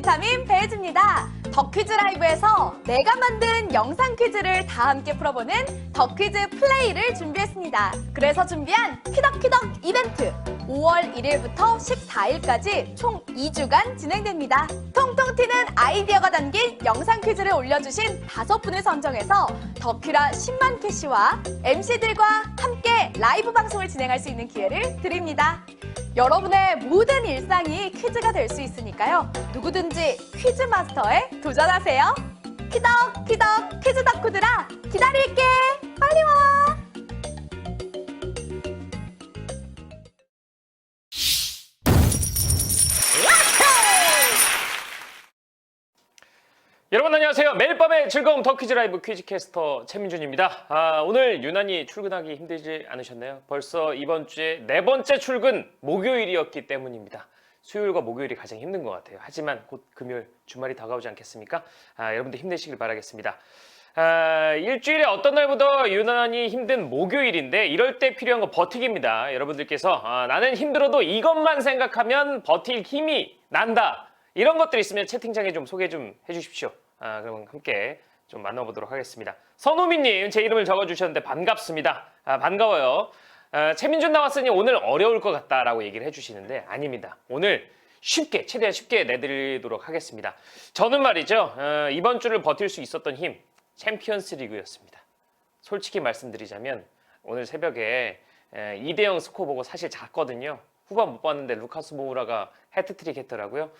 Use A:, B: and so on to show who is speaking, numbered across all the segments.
A: 비타민 배혜지입니다. 더 퀴즈 라이브에서 내가 만든 영상 퀴즈를 다 함께 풀어보는 더 퀴즈 플레이를 준비했습니다. 그래서 준비한 퀴덕퀴덕 이벤트 5월 1일부터 14일까지 총 2주간 진행됩니다. 통통 튀는 아이디어가 담긴 영상 퀴즈를 올려주신 5분을 선정해서 더퀴라 10만 캐시와 MC들과 함께 라이브 방송을 진행할 수 있는 기회를 드립니다. 여러분의 모든 일상이 퀴즈가 될 수 있으니까요. 누구든지 퀴즈 마스터에 도전하세요. 퀴덕퀴덕 퀴즈 덕후들아 기다릴게. 빨리 와.
B: 여러분 안녕하세요. 매일 밤의 즐거움 더 퀴즈 라이브 퀴즈캐스터 최민준입니다. 오늘 유난히 출근하기 힘들지 않으셨나요? 벌써 이번 주에 4번째 출근 목요일이었기 때문입니다. 수요일과 목요일이 가장 힘든 것 같아요. 하지만 곧 금요일 주말이 다가오지 않겠습니까? 여러분들 힘내시길 바라겠습니다. 일주일에 어떤 날보다 유난히 힘든 목요일인데 이럴 때 필요한 거 버티기입니다. 여러분들께서 나는 힘들어도 이것만 생각하면 버틸 힘이 난다. 이런 것들이 있으면 채팅창에 좀 소개 좀 해주십시오. 그럼 함께 좀 만나보도록 하겠습니다. 선우미님 제 이름을 적어주셨는데 반갑습니다. 반가워요. 최민준 나왔으니 오늘 어려울 것 같다라고 얘기를 해주시는데 아닙니다. 오늘 쉽게 최대한 쉽게 내드리도록 하겠습니다. 저는 말이죠. 이번 주를 버틸 수 있었던 힘 챔피언스 리그였습니다. 솔직히 말씀드리자면 오늘 새벽에 2대0 스코어 보고 사실 잤거든요. 후반 못 봤는데 루카스 모우라가 해트트릭 했더라고요.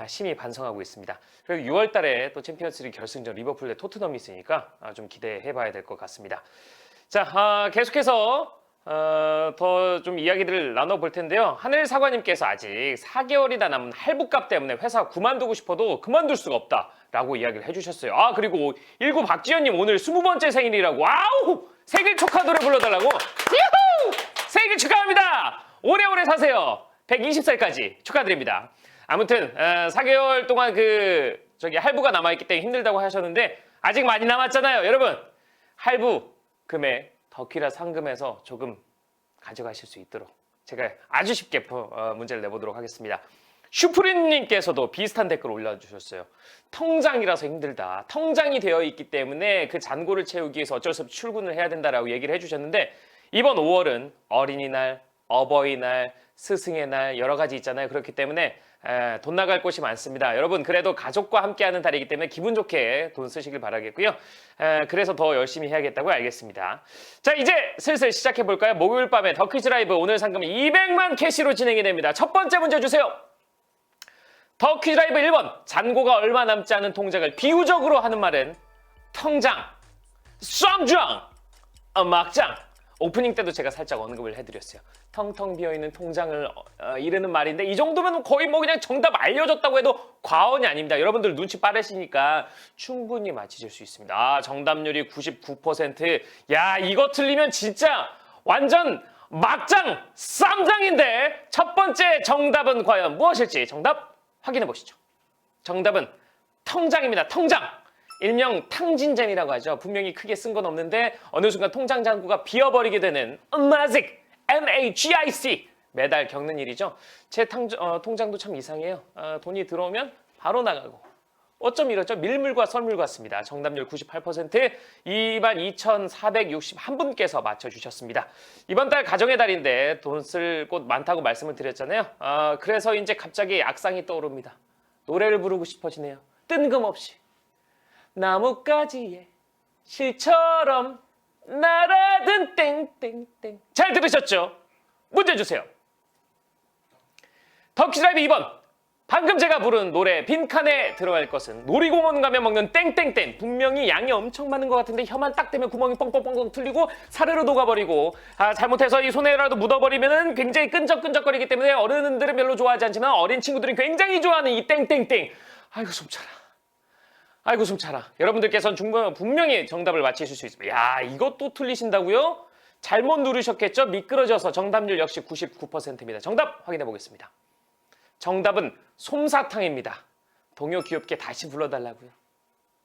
B: 심히 반성하고 있습니다. 그리고 6월 달에 또 챔피언스리그 결승전 리버풀 대 토트넘이 있으니까 좀 기대해 봐야 될 것 같습니다. 자, 계속해서 더 좀 이야기들을 나눠볼 텐데요. 하늘 사관님께서 아직 4개월이나 남은 할부값 때문에 회사 그만두고 싶어도 그만둘 수가 없다라고 이야기를 해주셨어요. 그리고 19 박지현님 오늘 20번째 생일이라고. 아우! 생일 축하 노래 불러달라고. 유후! 생일 축하합니다. 오래오래 사세요. 120살까지 축하드립니다. 아무튼 4개월 동안 할부가 남아있기 때문에 힘들다고 하셨는데 아직 많이 남았잖아요. 여러분 할부 금액 더퀴라 상금에서 조금 가져가실 수 있도록 제가 아주 쉽게 문제를 내보도록 하겠습니다. 슈프림님께서도 비슷한 댓글 올려주셨어요. 통장이라서 힘들다. 통장이 되어 있기 때문에 그 잔고를 채우기 위해서 어쩔 수 없이 출근을 해야 된다라고 얘기를 해주셨는데 이번 5월은 어린이날, 어버이날, 스승의 날 여러 가지 있잖아요. 그렇기 때문에 돈 나갈 곳이 많습니다. 여러분 그래도 가족과 함께하는 달이기 때문에 기분 좋게 돈 쓰시길 바라겠고요. 그래서 더 열심히 해야겠다고 알겠습니다. 자 이제 슬슬 시작해볼까요? 목요일 밤에 더 퀴즈 라이브 오늘 상금은 200만 캐시로 진행이 됩니다. 첫 번째 문제 주세요. 더 퀴즈 라이브 1번 잔고가 얼마 남지 않은 통장을 비유적으로 하는 말은 통장, 썸장, 막장. 오프닝 때도 제가 살짝 언급을 해드렸어요. 텅텅 비어있는 통장을 이르는 말인데 이 정도면 거의 뭐 그냥 정답 알려줬다고 해도 과언이 아닙니다. 여러분들 눈치 빠르시니까 충분히 맞히실 수 있습니다. 정답률이 99%. 야 이거 틀리면 진짜 완전 막장 쌈장인데 첫 번째 정답은 과연 무엇일지 정답 확인해 보시죠. 정답은 통장입니다. 통장. 일명 탕진잼이라고 하죠. 분명히 크게 쓴 건 없는데 어느 순간 통장 잔고가 비어버리게 되는 magic, M-A-G-I-C 매달 겪는 일이죠. 제 통장도 참 이상해요. 돈이 들어오면 바로 나가고 어쩜 이렇죠? 밀물과 썰물 같습니다. 정답률 98%, 22,461분께서 맞춰주셨습니다. 이번 달 가정의 달인데 돈 쓸 곳 많다고 말씀을 드렸잖아요. 그래서 이제 갑자기 악상이 떠오릅니다. 노래를 부르고 싶어지네요. 뜬금없이. 나뭇가지에 실처럼 날아든 땡땡땡. 잘 들으셨죠? 문제 주세요. 더 퀴즈 라이브 2번. 방금 제가 부른 노래 빈칸에 들어갈 것은 놀이공원 가면 먹는 땡땡땡. 분명히 양이 엄청 많은 것 같은데 혀만 딱 대면 구멍이 뻥뻥뻥뻥 뚫리고 사르르 녹아버리고 잘못해서 이 손에라도 묻어버리면 굉장히 끈적끈적거리기 때문에 어른들은 별로 좋아하지 않지만 어린 친구들은 굉장히 좋아하는 이 땡땡땡. 아이고 숨차라. 아이고 숨차라. 여러분들께서는 분명히 정답을 맞히실 수 있습니다. 야 이것도 틀리신다고요? 잘못 누르셨겠죠? 미끄러져서 정답률 역시 99%입니다. 정답 확인해 보겠습니다. 정답은 솜사탕입니다. 동요 귀엽게 다시 불러달라고요.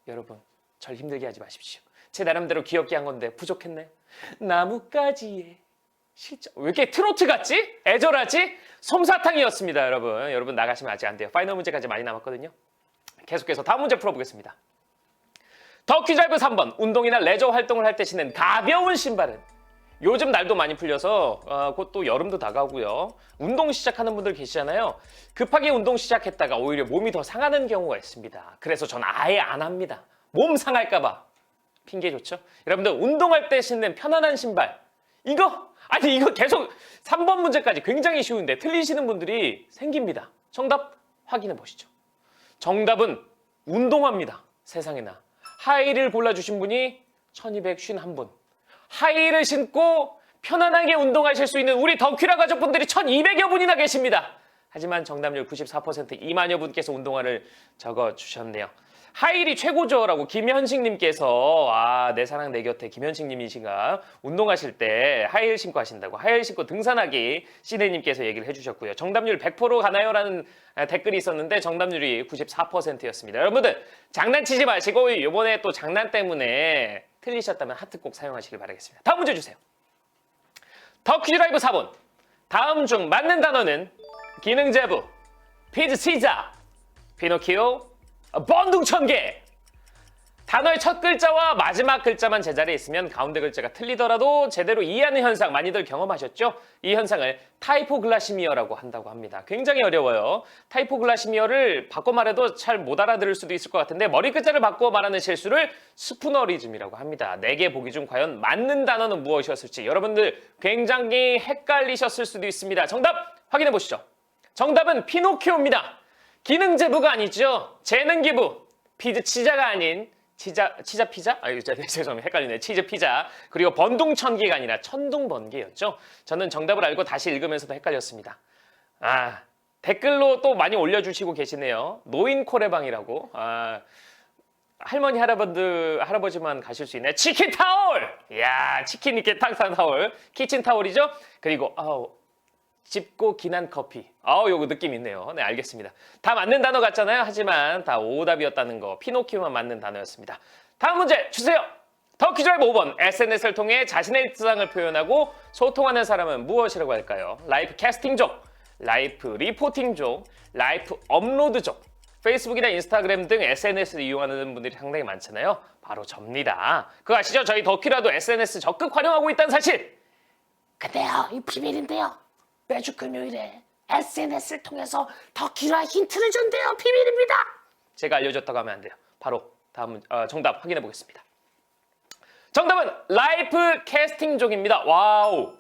B: 여러분 절 힘들게 하지 마십시오. 제 나름대로 귀엽게 한 건데 부족했네. 나뭇가지에 실제 왜 이렇게 트로트 같지? 애절하지? 솜사탕이었습니다. 여러분 나가시면 아직 안 돼요. 파이널 문제까지 많이 남았거든요. 계속해서 다음 문제 풀어보겠습니다. 더퀴즈라이브 3번. 운동이나 레저 활동을 할 때 신는 가벼운 신발은? 요즘 날도 많이 풀려서 곧 또 여름도 다가오고요. 운동 시작하는 분들 계시잖아요. 급하게 운동 시작했다가 오히려 몸이 더 상하는 경우가 있습니다. 그래서 전 아예 안 합니다. 몸 상할까 봐. 핑계 좋죠? 여러분들 운동할 때 신는 편안한 신발. 이거 계속 3번 문제까지 굉장히 쉬운데 틀리시는 분들이 생깁니다. 정답 확인해 보시죠. 정답은 운동화입니다. 세상에나. 하이힐을 골라주신 분이 1251분. 하이힐을 신고 편안하게 운동하실 수 있는 우리 더퀴라 가족분들이 1200여 분이나 계십니다. 하지만 정답률 94% 2만여 분께서 운동화를 적어주셨네요. 하이힐이 최고죠라고 김현식님께서 내 사랑 내 곁에 김현식님이시가 운동하실 때 하이힐 신고 하신다고 하이힐 신고 등산하기 시네님께서 얘기를 해주셨고요. 정답률 100% 가나요라는 댓글이 있었는데 정답률이 94%였습니다. 여러분들 장난치지 마시고 이번에 또 장난 때문에 틀리셨다면 하트 꼭 사용하시길 바라겠습니다. 다음 문제 주세요. 더퀴즈라이브 4번. 다음 중 맞는 단어는 기능제부, 피즈치자, 피노키오, 번둥천개. 단어의 첫 글자와 마지막 글자만 제자리에 있으면 가운데 글자가 틀리더라도 제대로 이해하는 현상 많이들 경험하셨죠? 이 현상을 타이포글라시미어라고 한다고 합니다. 굉장히 어려워요. 타이포글라시미어를 바꿔 말해도 잘 못 알아들을 수도 있을 것 같은데 머리 글자를 바꿔 말하는 실수를 스푸너리즘이라고 합니다. 4개 보기 중 과연 맞는 단어는 무엇이었을지 여러분들 굉장히 헷갈리셨을 수도 있습니다. 정답 확인해 보시죠. 정답은 피노키오입니다. 기능제부가 아니죠. 재능기부. 치자가 아닌 치자 피자? 죄송합니다. 헷갈리네. 치즈 피자. 그리고 번둥천개가 아니라 천둥번개였죠. 저는 정답을 알고 다시 읽으면서도 헷갈렸습니다. 댓글로 또 많이 올려주시고 계시네요. 노인 코레방이라고. 할머니 할아버지만 가실 수 있네. 치킨 타올. 이야, 치킨 이렇게 탕탕 타올. 키친 타올이죠. 그리고 짚고 기난 커피. 요거 느낌 있네요. 네, 알겠습니다. 다 맞는 단어 같잖아요. 하지만 다 오답이었다는 거. 피노키오만 맞는 단어였습니다. 다음 문제 주세요. 더퀴즈라이브 5번. SNS를 통해 자신의 일상을 표현하고 소통하는 사람은 무엇이라고 할까요? 라이프 캐스팅족, 라이프 리포팅족, 라이프 업로드족. 페이스북이나 인스타그램 등 SNS를 이용하는 분들이 상당히 많잖아요. 바로 접니다. 그거 아시죠? 저희 더퀴라도 SNS 적극 활용하고 있다는 사실.
C: 근데요, 이 비밀인데요. 매주 금요일에 SNS를 통해서 더퀴라 힌트를 준대요. 비밀입니다.
B: 제가 알려줬다고 하면 안 돼요. 바로 다음 정답 확인해 보겠습니다. 정답은 라이프 캐스팅족입니다. 와우.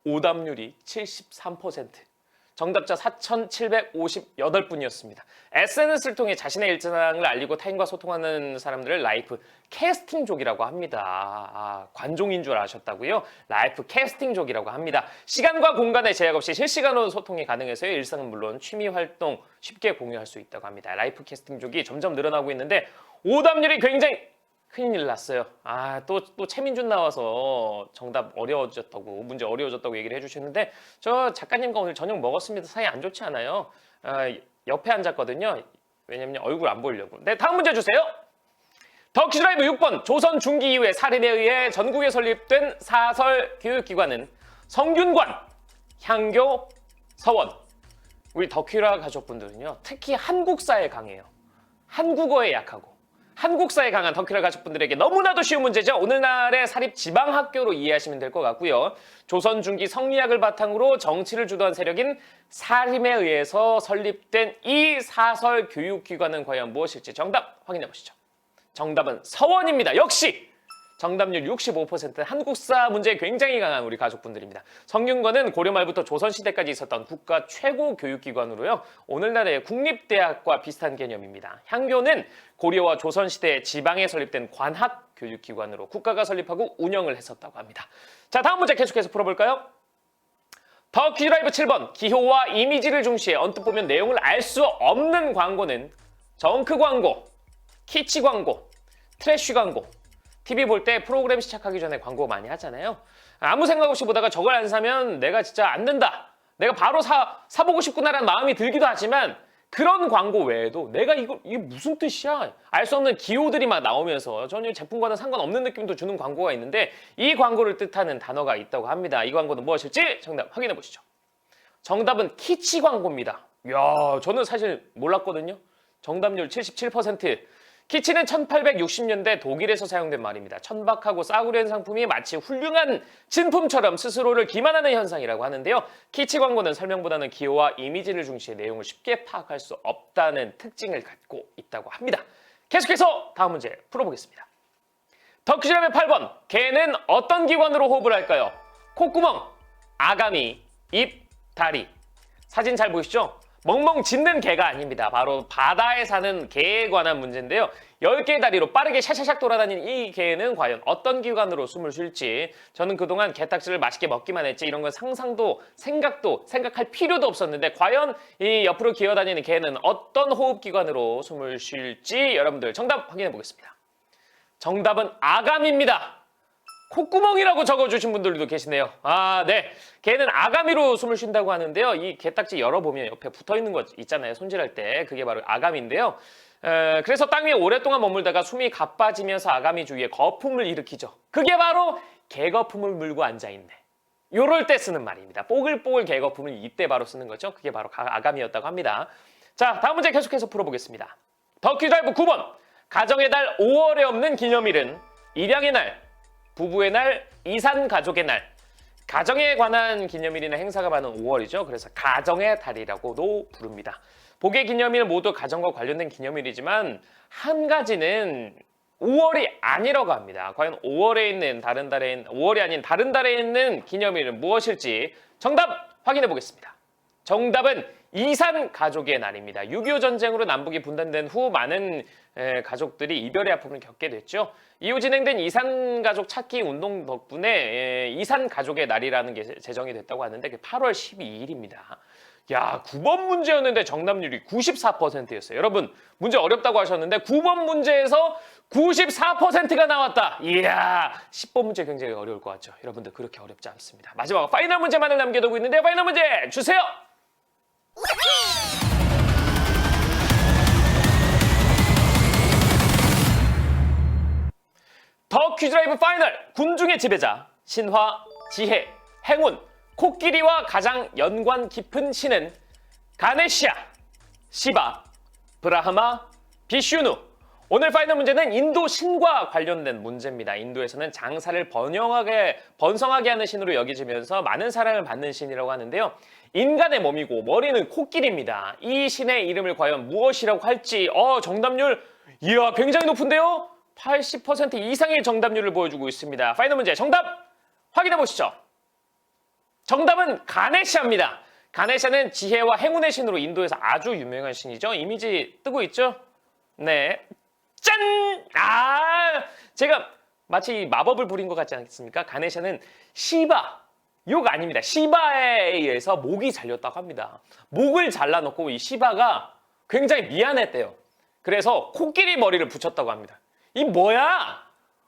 B: 오답률이 73%. 정답자 4,758분이었습니다. SNS를 통해 자신의 일상을 알리고 타인과 소통하는 사람들을 라이프 캐스팅족이라고 합니다. 관종인 줄 아셨다고요? 라이프 캐스팅족이라고 합니다. 시간과 공간의 제약 없이 실시간으로 소통이 가능해서요. 일상은 물론 취미 활동 쉽게 공유할 수 있다고 합니다. 라이프 캐스팅족이 점점 늘어나고 있는데 오답률이 굉장히 큰일 났어요. 또 최민준 나와서 정답 어려워졌다고, 문제 어려워졌다고 얘기를 해주시는데 저 작가님과 오늘 저녁 먹었습니다. 사이 안 좋지 않아요? 옆에 앉았거든요. 왜냐면 얼굴 안 보이려고. 네, 다음 문제 주세요. 더퀴즈라이브 6번. 조선 중기 이후에 살인에 의해 전국에 설립된 사설 교육기관은 성균관, 향교, 서원. 우리 더퀴라 가족분들은요. 특히 한국사에 강해요. 한국어에 약하고. 한국사에 강한 더퀴라 가족분들에게 너무나도 쉬운 문제죠. 오늘날의 사립 지방학교로 이해하시면 될 것 같고요. 조선 중기 성리학을 바탕으로 정치를 주도한 세력인 사림에 의해서 설립된 이 사설 교육기관은 과연 무엇일지 정답 확인해 보시죠. 정답은 서원입니다. 역시 정답률 65%. 한국사 문제에 굉장히 강한 우리 가족분들입니다. 성균관은 고려 말부터 조선시대까지 있었던 국가 최고 교육기관으로요. 오늘날의 국립대학과 비슷한 개념입니다. 향교는 고려와 조선시대 지방에 설립된 관학 교육기관으로 국가가 설립하고 운영을 했었다고 합니다. 자, 다음 문제 계속해서 풀어볼까요? 더퀴즈라이브 7번. 기호와 이미지를 중시해 언뜻 보면 내용을 알 수 없는 광고는 정크 광고, 키치 광고, 트래쉬 광고. TV 볼 때 프로그램 시작하기 전에 광고 많이 하잖아요. 아무 생각 없이 보다가 저걸 안 사면 내가 진짜 안 된다. 내가 바로 사보고 싶구나라는 마음이 들기도 하지만 그런 광고 외에도 내가 이게 무슨 뜻이야? 알 수 없는 기호들이 막 나오면서 전혀 제품과는 상관없는 느낌도 주는 광고가 있는데 이 광고를 뜻하는 단어가 있다고 합니다. 이 광고는 무엇일지 정답 확인해 보시죠. 정답은 키치 광고입니다. 이야, 저는 사실 몰랐거든요. 정답률 77%. 키치는 1860년대 독일에서 사용된 말입니다. 천박하고 싸구려 상품이 마치 훌륭한 진품처럼 스스로를 기만하는 현상이라고 하는데요. 키치 광고는 설명보다는 기호와 이미지를 중시해 내용을 쉽게 파악할 수 없다는 특징을 갖고 있다고 합니다. 계속해서 다음 문제 풀어보겠습니다. 덕후지람의 8번. 개는 어떤 기관으로 호흡을 할까요? 콧구멍, 아가미, 입, 다리. 사진 잘 보이시죠? 멍멍 짖는 개가 아닙니다. 바로 바다에 사는 개에 관한 문제인데요. 10개의 다리로 빠르게 샤샤샥 돌아다니는 이 개는 과연 어떤 기관으로 숨을 쉴지, 저는 그동안 게딱지를 맛있게 먹기만 했지 이런 건 상상도 생각할 필요도 없었는데, 과연 이 옆으로 기어다니는 개는 어떤 호흡기관으로 숨을 쉴지 여러분들 정답 확인해 보겠습니다. 정답은 아감입니다. 콧구멍이라고 적어주신 분들도 계시네요. 아, 네. 개는 아가미로 숨을 쉰다고 하는데요. 이 게딱지 열어보면 옆에 붙어있는 거 있잖아요. 손질할 때. 그게 바로 아감인데요. 그래서 땅 위에 오랫동안 머물다가 숨이 가빠지면서 아가미 주위에 거품을 일으키죠. 그게 바로 개거품을 물고 앉아있네. 요럴 때 쓰는 말입니다. 뽀글뽀글 개거품을 이때 바로 쓰는 거죠. 그게 바로 아감이었다고 합니다. 자, 다음 문제 계속해서 풀어보겠습니다. 덕후드라이브 9번. 가정의 달 5월에 없는 기념일은 입양의 날, 부부의 날, 이산 가족의 날. 가정에 관한 기념일이나 행사가 많은 5월이죠. 그래서 가정의 달이라고도 부릅니다. 복의 기념일 모두 가정과 관련된 기념일이지만 한 가지는 5월이 아니라고 합니다. 과연 5월에 있는 5월이 아닌 다른 달에 있는 기념일은 무엇일지 정답 확인해 보겠습니다. 정답은 이산 가족의 날입니다. 6.25 전쟁으로 남북이 분단된 후 많은 가족들이 이별의 아픔을 겪게 됐죠. 이후 진행된 이산 가족 찾기 운동 덕분에 이산 가족의 날이라는 게 제정이 됐다고 하는데, 그게 8월 12일입니다. 야, 9번 문제였는데 정답률이 94%였어요. 여러분, 문제 어렵다고 하셨는데 9번 문제에서 94%가 나왔다. 이야, 10번 문제 굉장히 어려울 것 같죠. 여러분들 그렇게 어렵지 않습니다. 마지막 파이널 문제만을 남겨두고 있는데 파이널 문제 주세요. 더 퀴즈라이브 파이널. 군중의 지배자, 신화, 지혜, 행운, 코끼리와 가장 연관 깊은 신은 가네시아, 시바, 브라하마, 비슈누. 오늘 파이널 문제는 인도 신과 관련된 문제입니다. 인도에서는 장사를 번성하게 하는 신으로 여겨지면서 많은 사랑을 받는 신이라고 하는데요. 인간의 몸이고 머리는 코끼리입니다. 이 신의 이름을 과연 무엇이라고 할지 정답률 이야 굉장히 높은데요. 80% 이상의 정답률을 보여주고 있습니다. 파이널 문제 정답 확인해 보시죠. 정답은 가네시아입니다. 가네시아는 지혜와 행운의 신으로 인도에서 아주 유명한 신이죠. 이미지 뜨고 있죠? 네. 짠! 제가 마치 마법을 부린 것 같지 않습니까? 가네시아는 시바, 욕 아닙니다. 시바에 의해서 목이 잘렸다고 합니다. 목을 잘라놓고 이 시바가 굉장히 미안했대요. 그래서 코끼리 머리를 붙였다고 합니다. 이 뭐야?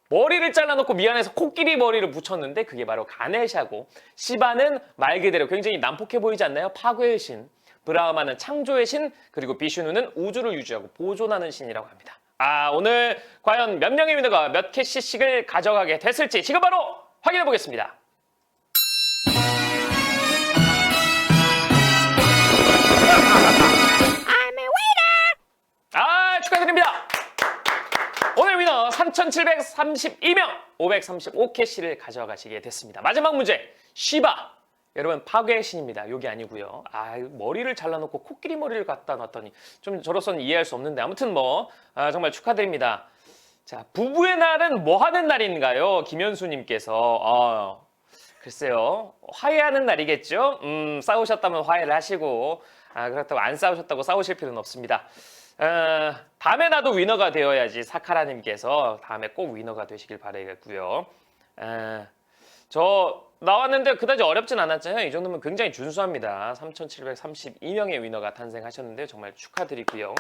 B: 머리를 잘라놓고 미안해서 코끼리 머리를 붙였는데 그게 바로 가네시아고, 시바는 말 그대로 굉장히 난폭해 보이지 않나요? 파괴의 신, 브라흐마는 창조의 신, 그리고 비슈누는 우주를 유지하고 보존하는 신이라고 합니다. 오늘 과연 몇 명의 위너가 몇 캐시씩을 가져가게 됐을지 지금 바로 확인해 보겠습니다. 축하드립니다. 오늘 위너 3,732명 535캐시를 가져가시게 됐습니다. 마지막 문제, 시바. 여러분 파괴의 신입니다. 여기 아니고요. 머리를 잘라놓고 코끼리 머리를 갖다 놨더니 좀 저로서는 이해할 수 없는데, 아무튼 정말 축하드립니다. 자, 부부의 날은 뭐 하는 날인가요? 김현수님께서 글쎄요, 화해하는 날이겠죠. 싸우셨다면 화해를 하시고, 그렇다고 안 싸우셨다고 싸우실 필요는 없습니다. 다음에 나도 위너가 되어야지. 사카라님께서 다음에 꼭 위너가 되시길 바라겠고요. 저 나왔는데 그다지 어렵진 않았잖아요. 이 정도면 굉장히 준수합니다. 3,732명의 위너가 탄생하셨는데 정말 축하드리고요.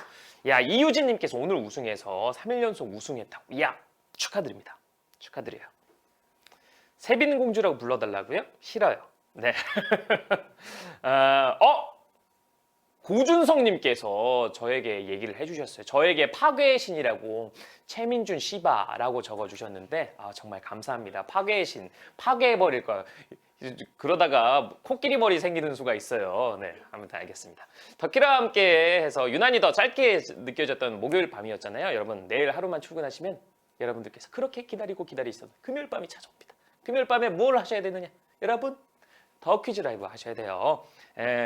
B: 야, 이유진님께서 오늘 우승해서 3일 연속 우승했다고. 야, 축하드립니다. 축하드려요. 세빈공주라고 불러달라고요? 싫어요. 네. 고준성님께서 저에게 얘기를 해주셨어요. 저에게 파괴의 신이라고 최민준 씨바라고 적어주셨는데 정말 감사합니다. 파괴의 신, 파괴해버릴 거예요. 그러다가 코끼리 머리 생기는 수가 있어요. 네, 아무튼 알겠습니다. 덕키라와 함께 해서 유난히 더 짧게 느껴졌던 목요일 밤이었잖아요. 여러분 내일 하루만 출근하시면 여러분들께서 그렇게 기다리셨던 금요일 밤이 찾아옵니다. 금요일 밤에 뭘 하셔야 되느냐? 여러분 더 퀴즈 라이브 하셔야 돼요.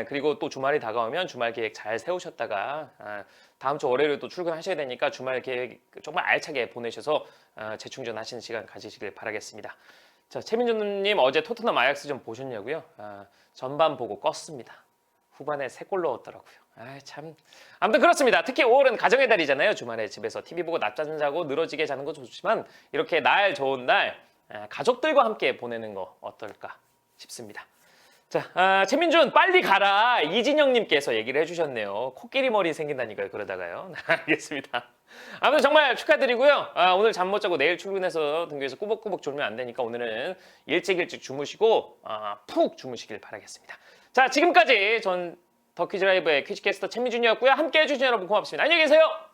B: 그리고 또 주말이 다가오면 주말 계획 잘 세우셨다가 다음 주 월요일에 또 출근하셔야 되니까 주말 계획 정말 알차게 보내셔서 재충전하시는 시간 가지시길 바라겠습니다. 자, 최민준님 어제 토트넘 아약스전 보셨냐고요? 전반 보고 껐습니다. 후반에 3골 넣었더라고요. 참. 아무튼 그렇습니다. 특히 5월은 가정의 달이잖아요. 주말에 집에서 TV 보고 낮잠 자고 늘어지게 자는 것도 좋지만 이렇게 날 좋은 날 가족들과 함께 보내는 거 어떨까 싶습니다. 자, 최민준 빨리 가라 이진영님께서 얘기를 해주셨네요. 코끼리 머리 생긴다니까요. 그러다가요. 알겠습니다. 아무튼 정말 축하드리고요. 오늘 잠 못 자고 내일 출근해서 등교해서 꾸벅꾸벅 졸면 안 되니까 오늘은 일찍 주무시고 푹 주무시길 바라겠습니다. 자, 지금까지 전 더 퀴즈 라이브의 퀴즈캐스터 최민준이었고요. 함께 해주신 여러분 고맙습니다. 안녕히 계세요.